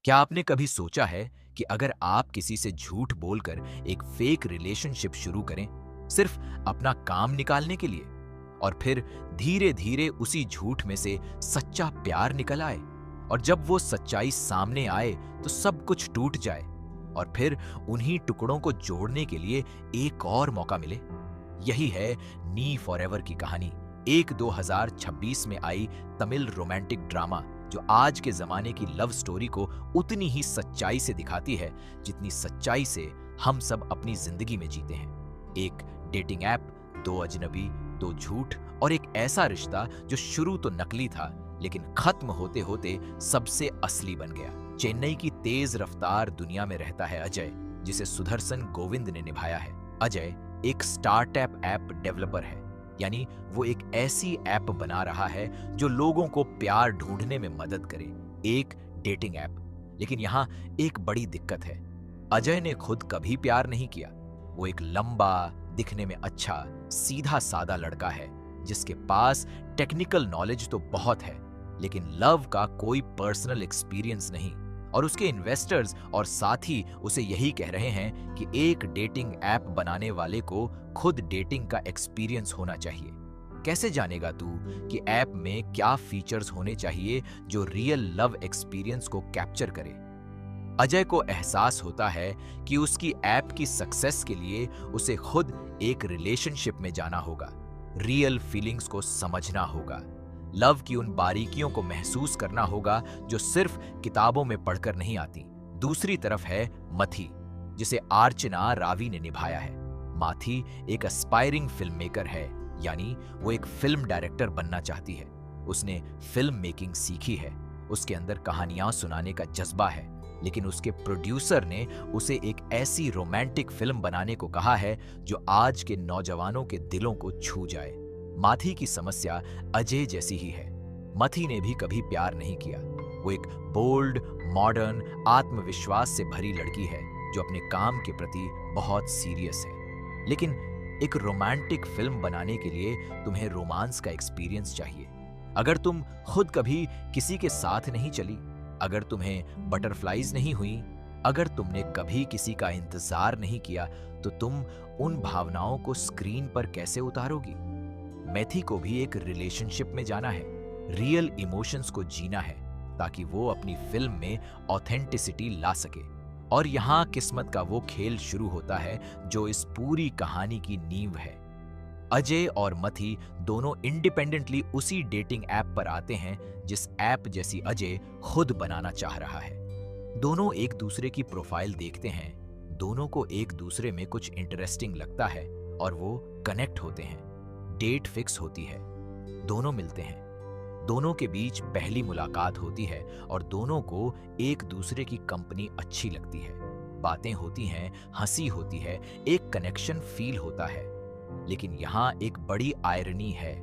क्या आपने कभी सोचा है कि अगर आप किसी से झूठ बोलकर एक फेक रिलेशनशिप शुरू करें, सिर्फ अपना काम निकालने के लिए, और फिर धीरे धीरे उसी झूठ में से सच्चा प्यार निकल आए, और जब वो सच्चाई सामने आए तो सब कुछ टूट जाए, और फिर उन्हीं टुकड़ों को जोड़ने के लिए एक और मौका मिले? यही है नी फॉरएवर की कहानी, एक 2026 में आई तमिल रोमांटिक ड्रामा जो आज के जमाने की लव स्टोरी को उतनी ही सच्चाई से दिखाती है जितनी सच्चाई से हम सब अपनी जिंदगी में जीते हैं। एक डेटिंग ऐप, दो अजनबी, दो झूठ, और एक ऐसा रिश्ता जो शुरू तो नकली था लेकिन खत्म होते होते सबसे असली बन गया। चेन्नई की तेज रफ्तार दुनिया में रहता है अजय, जिसे सुदर्शन गोविंद ने निभाया है। अजय एक स्टार्टअप ऐप डेवलपर है, यानी वो एक ऐसी ऐप बना रहा है जो लोगों को प्यार ढूंढने में मदद करे, एक डेटिंग ऐप। लेकिन यहाँ एक बड़ी दिक्कत है, अजय ने खुद कभी प्यार नहीं किया। वो एक लंबा, दिखने में अच्छा, सीधा सादा लड़का है जिसके पास टेक्निकल नॉलेज तो बहुत है, लेकिन लव का कोई पर्सनल एक्सपीरियंस नहीं। और उसके इन्वेस्टर्स और साथी उसे यही कह रहे हैं कि एक डेटिंग ऐप बनाने वाले को खुद डेटिंग का एक्सपीरियंस होना चाहिए। कैसे जानेगा तू कि ऐप में क्या फीचर्स होने चाहिए जो रियल लव एक्सपीरियंस को कैप्चर करे? अजय को एहसास होता है कि उसकी ऐप की सक्सेस के लिए उसे खुद एक रिलेशनशिप में जाना होगा, रियल फीलिंग्स को समझना होगा, लव की उन बारीकियों को महसूस करना होगा जो सिर्फ किताबों में पढ़कर नहीं आती। दूसरी तरफ है मथी, जिसे अर्चना रावी ने निभाया है। माथी एक एस्पायरिंग फिल्म मेकर है, यानी वो एक फिल्म डायरेक्टर बनना चाहती है। उसने फिल्म मेकिंग सीखी है, उसके अंदर कहानियां सुनाने का जज्बा है, लेकिन उसके प्रोड्यूसर ने उसे एक ऐसी रोमांटिक फिल्म बनाने को कहा है जो आज के नौजवानों के दिलों को छू जाए। माथी की समस्या अजय जैसी ही है। मथी ने भी कभी प्यार नहीं किया। वो एक बोल्ड, मॉडर्न, आत्मविश्वास से भरी लड़की है जो अपने काम के प्रति बहुत सीरियस है। लेकिन एक रोमांटिक फिल्म बनाने के लिए तुम्हें रोमांस का एक्सपीरियंस चाहिए। अगर तुम खुद कभी किसी के साथ नहीं चली, अगर तुम्हें बटरफ्लाईज नहीं हुई, अगर तुमने कभी किसी का इंतजार नहीं किया, तो तुम उन भावनाओं को स्क्रीन पर कैसे उतारोगी? मैथी को भी एक रिलेशनशिप में जाना है, रियल इमोशंस को जीना है, ताकि वो अपनी फिल्म में ऑथेंटिसिटी ला सके। और यहाँ किस्मत का वो खेल शुरू होता है जो इस पूरी कहानी की नींव है। अजय और मथी दोनों इंडिपेंडेंटली उसी डेटिंग ऐप पर आते हैं जिस ऐप जैसी अजय खुद बनाना चाह रहा है। दोनों एक दूसरे की प्रोफाइल देखते हैं, दोनों को एक दूसरे में कुछ इंटरेस्टिंग लगता है और वो कनेक्ट होते हैं। डेट फिक्स होती है, दोनों मिलते हैं, दोनों के बीच पहली मुलाकात होती है और दोनों को एक दूसरे की कंपनी अच्छी लगती है। बातें होती हैं, हंसी होती है, एक कनेक्शन फील होता है। लेकिन यहाँ एक बड़ी आयरनी है।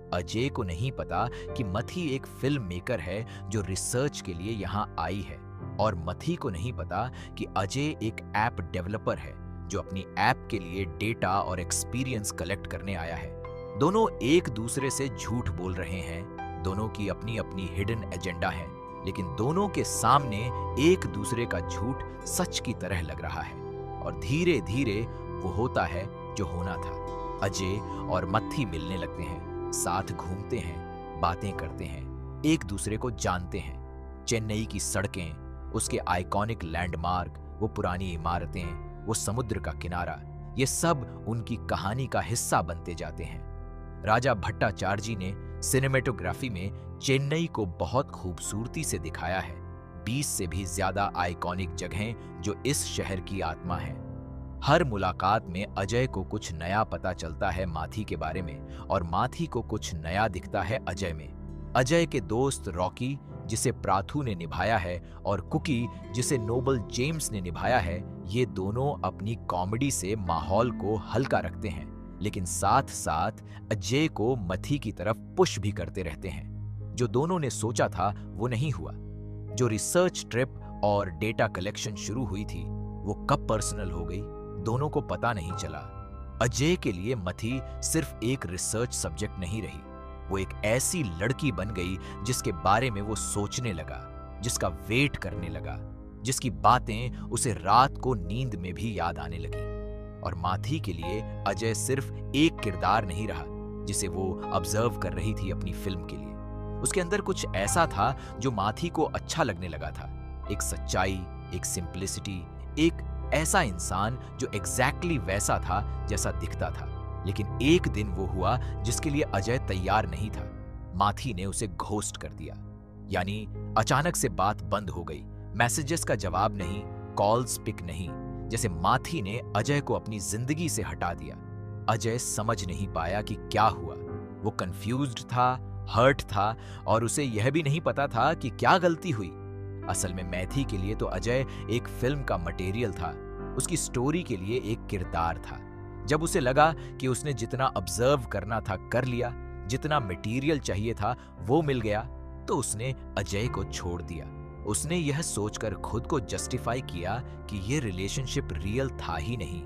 अजय को नहीं पता कि मथी एक फिल्म मेकर है जो रिसर्च के लिए यहाँ आई है, और मथी को नहीं पता कि अजय एक ऐप डेवलपर है जो अपनी ऐप के लिए डेटा और एक्सपीरियंस कलेक्ट करने आया है। दोनों एक दूसरे से झूठ बोल रहे हैं, दोनों की अपनी अपनी हिडन एजेंडा है, लेकिन दोनों के सामने एक दूसरे का झूठ सच की तरह लग रहा है। और धीरे धीरे वो होता है जो होना था। अजय और मथी मिलने लगते हैं, साथ घूमते हैं, बातें करते हैं, एक दूसरे को जानते हैं। चेन्नई की सड़कें, उसके आइकॉनिक लैंडमार्क, वो पुरानी इमारतें, वो समुद्र का किनारा, ये सब उनकी कहानी का हिस्सा बनते जाते हैं। राजा भट्टाचार्य ने सिनेमेटोग्राफी में चेन्नई को बहुत खूबसूरती से दिखाया है। 20 से भी ज्यादा आइकॉनिक जगहें जो इस शहर की आत्मा है। हर मुलाकात में अजय को कुछ नया पता चलता है माथी के बारे में, और माथी को कुछ नया दिखता है अजय में। अजय के दोस्त रॉकी, जिसे प्राथू ने निभाया है, और कुकी, जिसे नोबल जेम्स ने निभाया है, ये दोनों अपनी कॉमेडी से माहौल को हल्का रखते हैं, लेकिन साथ साथ अजय को मथी की तरफ पुश भी करते रहते हैं। जो दोनों ने सोचा था वो नहीं हुआ। जो रिसर्च ट्रिप और डेटा कलेक्शन शुरू हुई थी वो कब पर्सनल हो गई, दोनों को पता नहीं चला। अजय के लिए मथी सिर्फ एक रिसर्च सब्जेक्ट नहीं रही, वो एक ऐसी लड़की बन गई जिसके बारे में वो सोचने लगा। जिसका वेट करने लगा, जिसकी बातें उसे रात को नींद में भी याद आने लगी। और माथी के लिए अजय सिर्फ एक किरदार नहीं रहा जिसे वो ऑब्जर्व कर रही थी अपनी फिल्म के लिए। उसके अंदर कुछ ऐसा था जो माथी को अच्छा लगने लगा था। एक सच्चाई, एक सिंप्लिसिटी, एक ऐसा इंसान जो एग्जैक्टली वैसा था जैसा दिखता था। लेकिन एक दिन वो हुआ जिसके लिए अजय तैयार नहीं था। माथी ने उसे घोस्ट कर दिया, यानी अचानक से बात बंद हो गई। मैसेजेस का जवाब नहीं, कॉल्स पिक नहीं, जैसे माथी ने अजय को अपनी जिंदगी से हटा दिया। अजय समझ नहीं पाया कि क्या हुआ। वो कंफ्यूज्ड था, हर्ट था, और उसे यह भी नहीं पता था कि क्या गलती हुई। असल में मैथी के लिए तो अजय एक फिल्म का मटेरियल था, उसकी स्टोरी के लिए एक किरदार था। जब उसे लगा कि उसने जितना ऑब्जर्व करना था कर लिया, जितना मटेरियल चाहिए था वो मिल गया, तो उसने अजय को छोड़ दिया। उसने यह सोचकर खुद को जस्टिफाई किया कि ये रिलेशनशिप रियल था ही नहीं,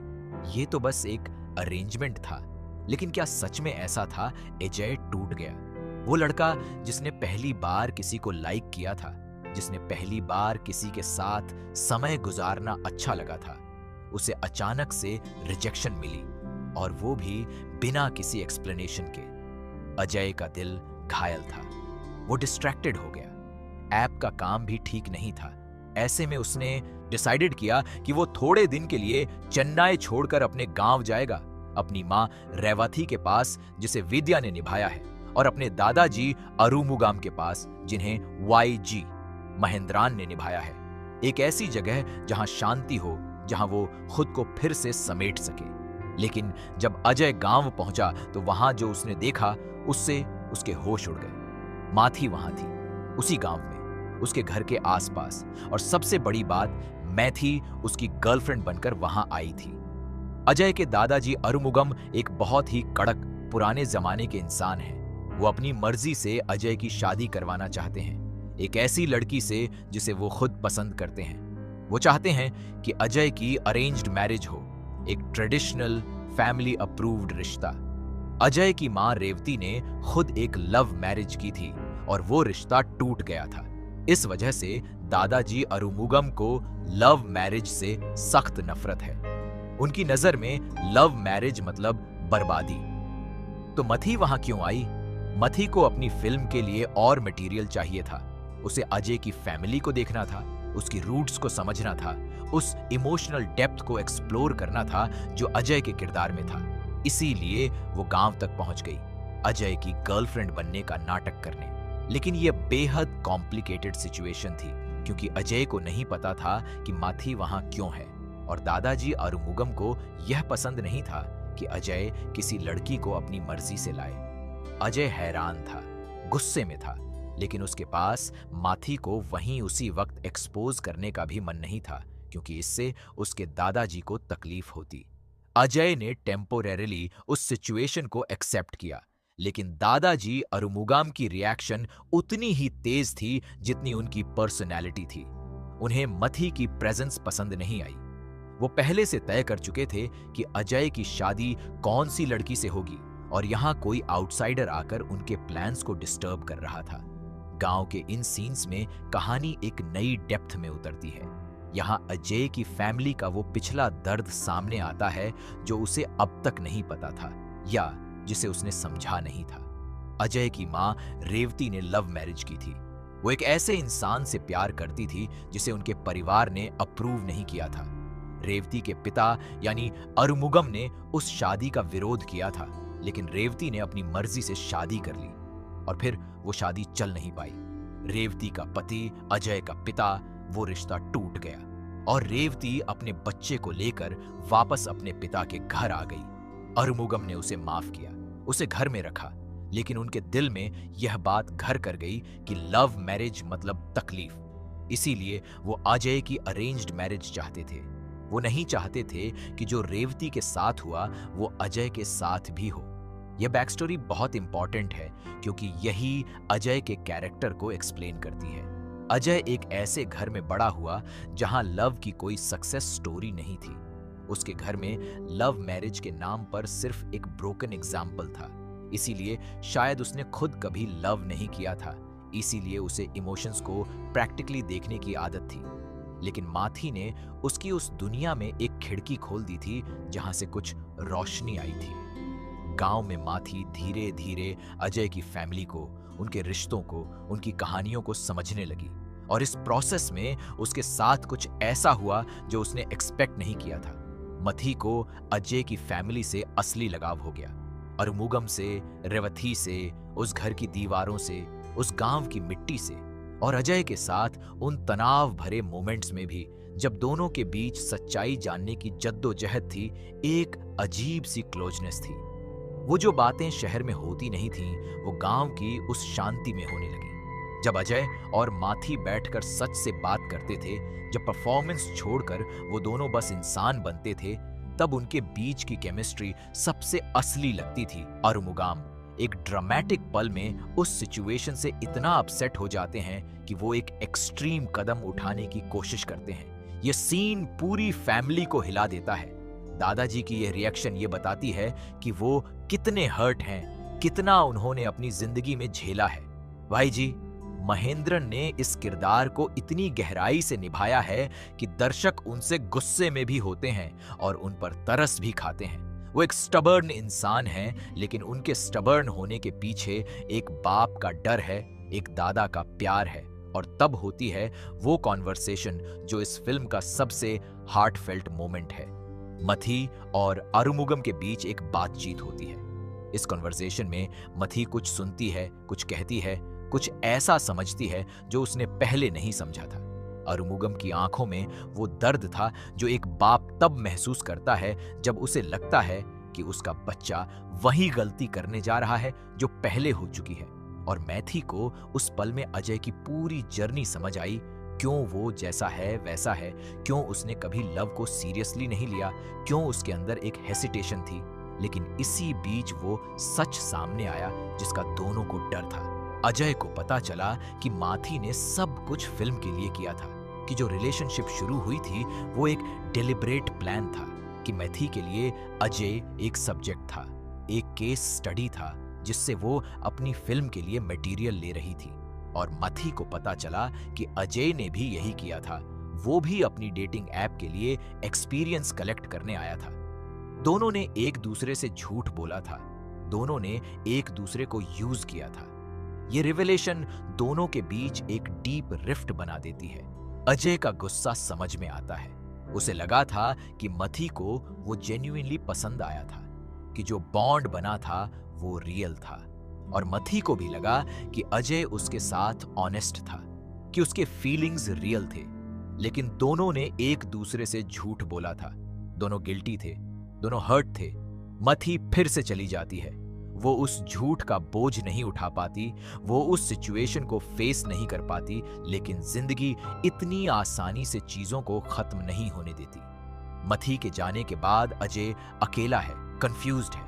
ये तो बस एक अरेंजमेंट था। लेकिन क्या सच में ऐसा था? अजय टूट गया। वो लड़का जिसने पहली बार किसी को लाइक किया था, जिसने पहली बार किसी के साथ समय गुजारना अच्छा लगा था, उसे अचानक से रिजेक्शन मिली, और वो भी बिना किसी एक्सप्लेनेशन के। अजय का दिल घायल था, वो डिस्ट्रैक्टेड हो गया। ऐप का काम भी ठीक नहीं था। ऐसे में उसने डिसाइडेड किया कि वो थोड़े दिन के लिए चेन्नई छोड़कर अपने गांव जाएगा, अपनी मां रेवती के पास जिसे विद्या ने निभाया है, और अपने दादाजी अरुमुगाम के पास जिन्हें वाईजी महेंद्रान ने निभाया है। एक ऐसी जगह जहां शांति हो, जहां वो खुद को फिर से समेट सके। लेकिन जब अजय गांव पहुंचा तो वहां जो उसने देखा उससे उसके होश उड़ गए। माथी वहां थी, उसी गांव में, उसके घर के आसपास, और सबसे बड़ी बात, मैथी उसकी गर्लफ्रेंड बनकर वहां आई थी। अजय के दादाजी अरुमुगम एक बहुत ही कड़क पुराने जमाने के इंसान हैं। वो अपनी मर्जी से अजय की शादी करवाना चाहते हैं, एक ऐसी लड़की से जिसे वो खुद पसंद करते हैं। वो चाहते हैं कि अजय की अरेंज्ड मैरिज हो, एक ट्रेडिशनल फैमिली अप्रूव्ड रिश्ता। अजय की मां रेवती ने खुद एक लव मैरिज की थी और वो रिश्ता टूट गया था। इस वजह से दादाजी अरुमुगम को लव मैरिज से सख्त नफरत है। उनकी नजर में लव मैरिज मतलब बर्बादी। तो मथी वहां क्यों आई? मथी को अपनी फिल्म के लिए और मटेरियल चाहिए था। उसे अजय की फैमिली को देखना था, उसकी रूट्स को समझना था, उस इमोशनल डेप्थ को एक्सप्लोर करना था जो अजय के किरदार में था। इसीलिए वो गांव तक पहुंच गई, अजय की गर्लफ्रेंड बनने का नाटक करने। लेकिन यह बेहद कॉम्प्लिकेटेड सिचुएशन थी, क्योंकि अजय को नहीं पता था कि माथी वहां क्यों है, और दादाजी अरुमुगम को यह पसंद नहीं था कि अजय किसी लड़की को अपनी मर्जी से लाए। अजय हैरान था, गुस्से में था, लेकिन उसके पास माथी को वहीं उसी वक्त एक्सपोज करने का भी मन नहीं था, क्योंकि इससे उसके दादाजी को तकलीफ होती। अजय ने टेम्पोरेरिली उस सिचुएशन को एक्सेप्ट किया, लेकिन दादाजी अरुमुगाम की रिएक्शन उतनी ही तेज थी जितनी उनकी पर्सनैलिटी थी। उन्हें मथी की प्रेजेंस पसंद नहीं आई। वो पहले से तय कर चुके थे कि अजय की शादी कौन सी लड़की से होगी, और यहां कोई आउटसाइडर आकर उनके प्लान्स को डिस्टर्ब कर रहा था। गांव के इन सीन्स में कहानी एक नई डेप्थ में उतरती है। यहां अजय की फैमिली का वो पिछला दर्द सामने आता है जो उसे अब तक नहीं पता था, या जिसे उसने समझा नहीं था। अजय की मां रेवती ने लव मैरिज की थी। वो एक ऐसे इंसान से प्यार करती थी जिसे उनके परिवार ने अप्रूव नहीं किया था। रेवती के पिता यानी अरुमुगम ने उस शादी का विरोध किया था, लेकिन रेवती ने अपनी मर्जी से शादी कर ली, और फिर वो शादी चल नहीं पाई। रेवती का पति, अजय का पिता, वो रिश्ता टूट गया, और रेवती अपने बच्चे को लेकर वापस अपने पिता के घर आ गई। अरुमुगम ने उसे माफ किया, उसे घर में रखा, लेकिन उनके दिल में यह बात घर कर गई कि लव मैरिज मतलब तकलीफ। इसीलिए वो अजय की अरेंज्ड मैरिज चाहते थे। वो नहीं चाहते थे कि जो रेवती के साथ हुआ वो अजय के साथ भी हो। यह बैक स्टोरी बहुत इंपॉर्टेंट है, क्योंकि यही अजय के कैरेक्टर को एक्सप्लेन करती है। अजय एक ऐसे घर में बड़ा हुआ जहां लव की कोई सक्सेस स्टोरी नहीं थी। उसके घर में लव मैरिज के नाम पर सिर्फ एक ब्रोकन एग्जाम्पल था। इसीलिए शायद उसने खुद कभी लव नहीं किया था, इसीलिए उसे इमोशंस को प्रैक्टिकली देखने की आदत थी। लेकिन माथी ने उसकी उस दुनिया में एक खिड़की खोल दी थी जहां से कुछ रोशनी आई थी। गांव में माथी धीरे धीरे अजय की फैमिली को, उनके रिश्तों को, उनकी कहानियों को समझने लगी। और इस प्रोसेस में उसके साथ कुछ ऐसा हुआ जो उसने एक्सपेक्ट नहीं किया था। मथी को अजय की फैमिली से असली लगाव हो गया। अरुमुगम से, रेवथी से, उस घर की दीवारों से, उस गांव की मिट्टी से, और अजय के साथ उन तनाव भरे मोमेंट्स में भी जब दोनों के बीच सच्चाई जानने की जद्दोजहद थी, एक अजीब सी क्लोजनेस थी। वो जो बातें शहर में होती नहीं थीं, वो गांव की उस शांति में होने लगी। जब अजय और माथी बैठकर सच से बात करते थे, जब परफॉर्मेंस छोड़कर वो दोनों बस इंसान बनते थे, तब उनके बीच की केमिस्ट्री सबसे असली लगती थी। अरुमुगाम एक ड्रामेटिक पल में उस सिचुएशन से इतना अपसेट हो जाते हैं कि वो एक एक्सट्रीम कदम उठाने की कोशिश करते हैं। ये सीन पूरी फैमिली को हिला देता है। दादाजी की ये रिएक्शन ये बताती है कि वो कितने हर्ट हैं, कितना उन्होंने अपनी जिंदगी में झेला है। भाई जी, महेंद्रन ने इस किरदार को इतनी गहराई से निभाया है कि दर्शक उनसे गुस्से में भी होते हैं और उन पर तरस भी खाते हैं। वो एक स्टबर्न इंसान हैं, लेकिन उनके स्टबर्न होने के पीछे एक बाप का डर है, एक दादा का प्यार है। और तब होती है वो कॉन्वर्सेशन जो इस फिल्म का सबसे हार्टफेल्ट मोमेंट है। मथी और अरुमुगम के बीच एक बातचीत होती है। इस कॉन्वर्सेशन में मथी कुछ सुनती है, कुछ कहती है, कुछ ऐसा समझती है जो उसने पहले नहीं समझा था। अरुमुगम की आंखों में वो दर्द था जो एक बाप तब महसूस करता है जब उसे लगता है कि उसका बच्चा वही गलती करने जा रहा है जो पहले हो चुकी है। और मैथी को उस पल में अजय की पूरी जर्नी समझ आई, क्यों वो जैसा है वैसा है, क्यों उसने कभी लव को सीरियसली नहीं लिया, क्यों उसके अंदर एक हेसिटेशन थी। लेकिन इसी बीच वो सच सामने आया जिसका दोनों को डर था। अजय को पता चला कि माथी ने सब कुछ फिल्म के लिए किया था, कि जो रिलेशनशिप शुरू हुई थी वो एक डेलिब्रेट प्लान था, कि मैथी के लिए अजय एक सब्जेक्ट था, एक केस स्टडी था जिससे वो अपनी फिल्म के लिए मटेरियल ले रही थी। और मथी को पता चला कि अजय ने भी यही किया था, वो भी अपनी डेटिंग ऐप के लिए एक्सपीरियंस कलेक्ट करने आया था। दोनों ने एक दूसरे से झूठ बोला था, दोनों ने एक दूसरे को यूज किया था। ये रिवेलेशन दोनों के बीच एक डीप रिफ्ट बना देती है। अजय का गुस्सा समझ में आता है। उसे लगा था कि मथी को वो जेन्युइनली पसंद आया था, कि जो बॉन्ड बना था वो रियल था। और मथी को भी लगा कि अजय उसके साथ ऑनेस्ट था, कि उसके फीलिंग्स रियल थे। लेकिन दोनों ने एक दूसरे से झूठ बोला था, दोनों गिल्टी थे, दोनों हर्ट थे। मथी फिर से चली जाती है, वो उस झूठ का बोझ नहीं उठा पाती, वो उस सिचुएशन को फेस नहीं कर पाती। लेकिन जिंदगी इतनी आसानी से चीजों को खत्म नहीं होने देती। मथी के जाने के बाद अजय अकेला है, कंफ्यूज्ड है।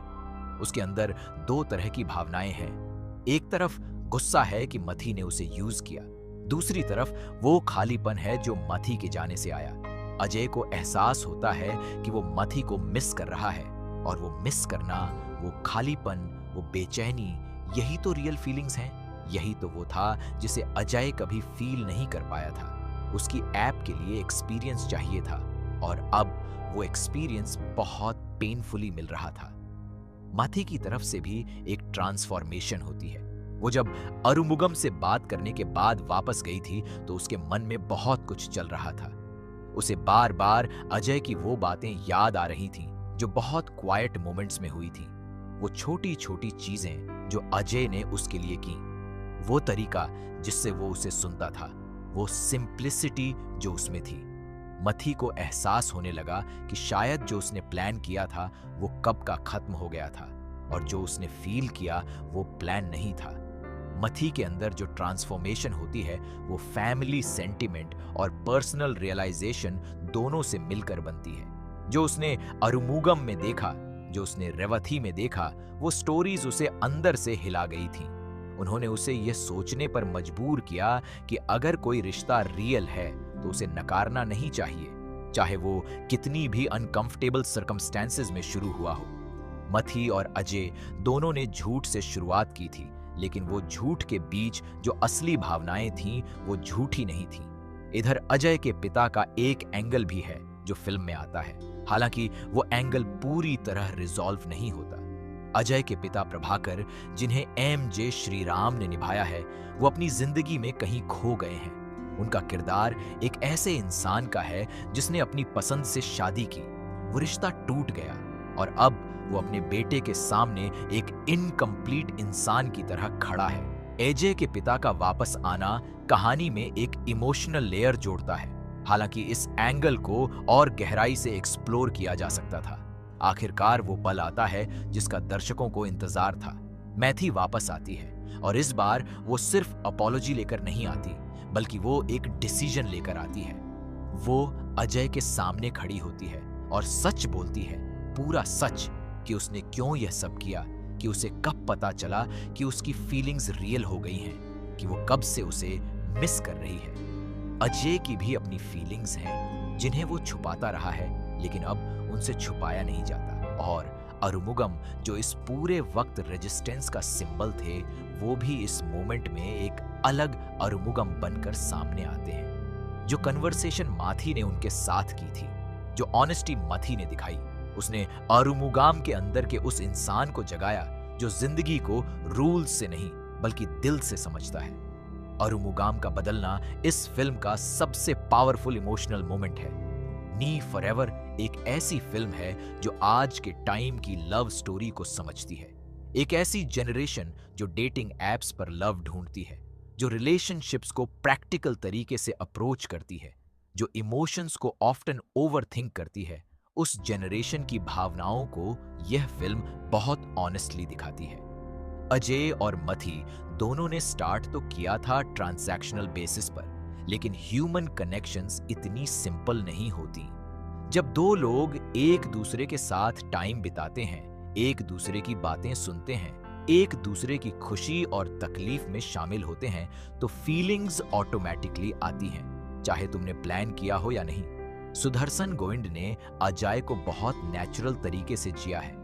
उसके अंदर दो तरह की भावनाएं हैं। एक तरफ गुस्सा है कि मथी ने उसे यूज किया, दूसरी तरफ वो खालीपन है जो मथी के जाने से आया। अजय को एहसास होता है कि वो मथी को मिस कर रहा है, और वो मिस करना, वो खालीपन, वो बेचैनी, यही तो रियल फीलिंग्स हैं। यही तो वो था जिसे अजय कभी फील नहीं कर पाया था। उसकी ऐप के लिए एक्सपीरियंस चाहिए था, और अब वो एक्सपीरियंस बहुत पेनफुली मिल रहा था। मथी की तरफ से भी एक ट्रांसफॉर्मेशन होती है। वो जब अरुमुगम से बात करने के बाद वापस गई थी तो उसके मन में बहुत कुछ चल रहा था। उसे बार बार अजय की वो बातें याद आ रही थीं जो बहुत क्वाइट मोमेंट्स में हुई थी। वो छोटी छोटी चीजें जो अजय ने उसके लिए की, वो तरीका जिससे वो उसे सुनता था, वो सिंप्लिसिटी जो उसमें थी। मथी को एहसास होने लगा कि शायद जो उसने प्लान किया था वो कब का खत्म हो गया था, और जो उसने फील किया वो प्लान नहीं था। मथी के अंदर जो ट्रांसफॉर्मेशन होती है वो फैमिली सेंटिमेंट और पर्सनल रियलाइजेशन दोनों से मिलकर बनती है। जो उसने अरुमुगम में देखा, जो उसने रेवथी में देखा, वो स्टोरीज उसे अंदर से हिला गई थीं। उन्होंने उसे यह सोचने पर मजबूर किया कि अगर कोई रिश्ता रियल है तो उसे नकारना नहीं चाहिए, चाहे वो कितनी भी अनकंफर्टेबल सर्कमस्टेंसेस में शुरू हुआ हो। मथी और अजय दोनों ने झूठ से शुरुआत की थी, लेकिन वो झूठ के बीच जो असली भावनाएं थीं वो झूठी नहीं थीं। इधर अजय के पिता का एक एंगल भी है जो फिल्म में आता है, हालांकि वो एंगल पूरी तरह रिजॉल्व नहीं होता। अजय के पिता प्रभाकर, जिन्हें MJ श्रीराम ने निभाया है, वो अपनी जिंदगी में कहीं खो गए हैं। उनका किरदार एक ऐसे इंसान का है जिसने अपनी पसंद से शादी की, वो रिश्ता टूट गया और अब वो अपने बेटे के सामने एक इनकम्प्लीट इंसान की तरह खड़ा है। अजय के पिता का वापस आना कहानी में एक इमोशनल लेयर जोड़ता है, हालांकि इस एंगल को और गहराई से एक्सप्लोर किया जा सकता था। आखिरकार वो पल आता है जिसका दर्शकों को इंतजार था। मैथी वापस आती है और इस बार वो सिर्फ अपॉलॉजी लेकर नहीं आती, बल्कि वो एक डिसीजन लेकर आती है। वो अजय के सामने खड़ी होती है और सच बोलती है, पूरा सच, कि उसने क्यों यह सब किया, कि उसे कब पता चला कि उसकी फीलिंग्स रियल हो गई हैं, कि वो कब से उसे मिस कर रही है। अजय की भी अपनी फीलिंग्स हैं जिन्हें वो छुपाता रहा है, लेकिन अब उनसे छुपाया नहीं जाता। और अरुमुगम, जो इस पूरे वक्त रेजिस्टेंस का सिंबल थे, वो भी इस मोमेंट में एक अलग अरुमुगम बनकर सामने आते हैं। जो कन्वर्सेशन माथी ने उनके साथ की थी, जो ऑनेस्टी मथी ने दिखाई, उसने अरुमुगाम के अंदर के उस इंसान को जगाया जो जिंदगी को रूल्स से नहीं बल्कि दिल से समझता है। अरुमुगाम का बदलना इस फिल्म का सबसे पावरफुल इमोशनल मोमेंट है। नी फॉरएवर एक ऐसी फिल्म है जो आज के टाइम की लव स्टोरी को समझती है। एक ऐसी जनरेशन जो डेटिंग एप्स पर लव ढूंढती है, जो रिलेशनशिप्स को प्रैक्टिकल तरीके से अप्रोच करती है, जो इमोशंस को ऑफ्टन ओवरथिंक करती है। उस जनरेशन की भावनाओं को यह फिल्म बहुत ऑनेस्टली दिखाती है। अजय और मथी दोनों ने स्टार्ट तो किया था ट्रांजैक्शनल बेसिस पर, लेकिन ह्यूमन कनेक्शंस इतनी सिंपल नहीं होती। जब दो लोग एक दूसरे के साथ टाइम बिताते हैं, एक दूसरे की बातें सुनते हैं, एक दूसरे की खुशी और तकलीफ में शामिल होते हैं, तो फीलिंग्स ऑटोमेटिकली आती हैं, चाहे तुमने प्लान किया हो या नहीं। सुदर्शन गोविंद ने अजय को बहुत नेचुरल तरीके से जिया है।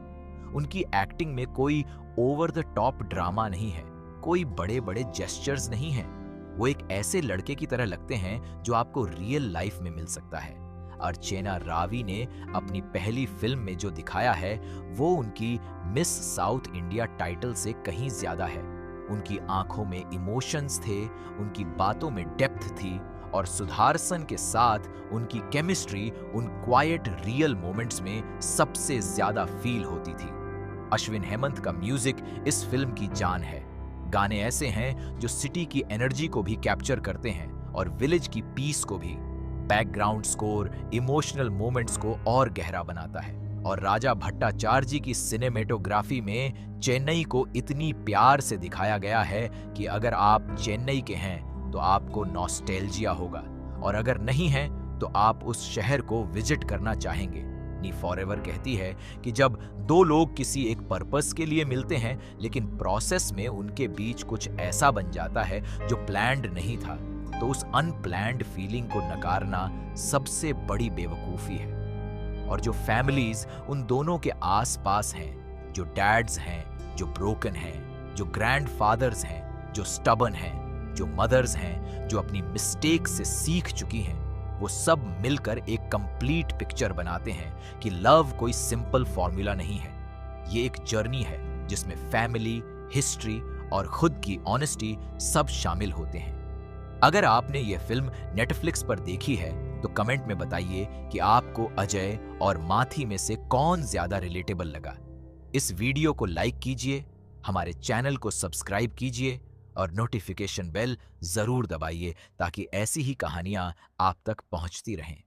उनकी एक्टिंग में कोई ओवर द टॉप ड्रामा नहीं है, कोई बड़े बड़े जेस्चर्स नहीं हैं। वो एक ऐसे लड़के की तरह लगते हैं जो आपको रियल लाइफ में मिल सकता है। अर्चना रावी ने अपनी पहली फिल्म में जो दिखाया है, वो उनकी मिस साउथ इंडिया टाइटल से कहीं ज्यादा है। उनकी आंखों में इमोशंस थे, उनकी बातों में डेप्थ थी, और सुदर्शन के साथ उनकी केमिस्ट्री उन क्वाइट रियल मोमेंट्स में सबसे ज्यादा फील होती थी। अश्विन हेमंत का म्यूजिक इस फिल्म की जान है। गाने ऐसे हैं जो सिटी की एनर्जी को भी कैप्चर करते हैं और विलेज की पीस को भी। बैकग्राउंड स्कोर इमोशनल मोमेंट्स को और गहरा बनाता है। और राजा भट्टाचार्य जी की सिनेमेटोग्राफी में चेन्नई को इतनी प्यार से दिखाया गया है कि अगर आप चेन्नई के हैं तो आपको नॉस्टैल्जिया होगा, और अगर नहीं है तो आप उस शहर को विजिट करना चाहेंगे। नी फॉरएवर कहती है कि जब दो लोग किसी एक पर्पस के लिए मिलते हैं, लेकिन प्रोसेस में उनके बीच कुछ ऐसा बन जाता है जो प्लान्ड नहीं था, तो उस अनप्लैन्ड फीलिंग को नकारना सबसे बड़ी बेवकूफी है। और जो फैमिलीज उन दोनों के आसपास हैं, जो डैड्स हैं जो ब्रोकन हैं, जो ग्रैंडफादर्स हैं जो स्टबन हैं, जो मदर्स हैं जो अपनी मिस्टेक से सीख चुकी हैं, वो सब मिलकर एक कंप्लीट पिक्चर बनाते हैं कि लव कोई सिंपल फॉर्मूला नहीं है। ये एक जर्नी है जिसमें फैमिली, हिस्ट्री और खुद की ऑनेस्टी सब शामिल होते हैं। अगर आपने ये फिल्म नेटफ्लिक्स पर देखी है तो कमेंट में बताइए कि आपको अजय और माथी में से कौन ज्यादा रिलेटेबल लगा। इस वीडियो को लाइक कीजिए, हमारे चैनल को सब्सक्राइब कीजिए और नोटिफिकेशन बेल जरूर दबाइए ताकि ऐसी ही कहानियां आप तक पहुंचती रहें।